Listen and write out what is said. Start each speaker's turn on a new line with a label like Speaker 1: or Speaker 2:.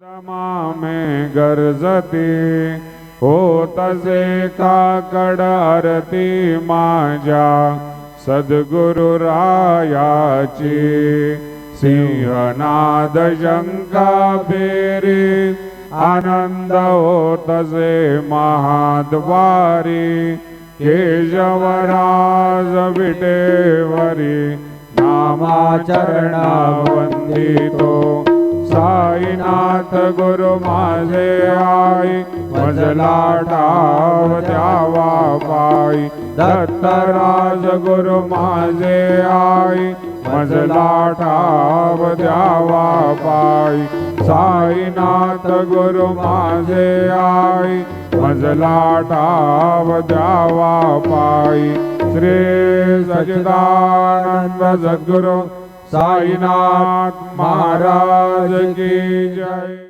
Speaker 1: में गरजती होतसे काकड आरती माझ्या सद्गुरु रायाची सिंहनाद शंका फेरी आनंद होतसे महाद्वारी केशवराज विटेवरी नामाचरणा वंदितो साईनाथ गुरु माझे आई मजला ठाव द्यावा पाई दत्तराज गुरु माझे आई मजला ठाव द्यावा पाई साईनाथ गुरु माझे आई मजला ठाव द्यावा पाई श्री सच्चिदानंद सद्गुरु साईनाथ महाराज की जय।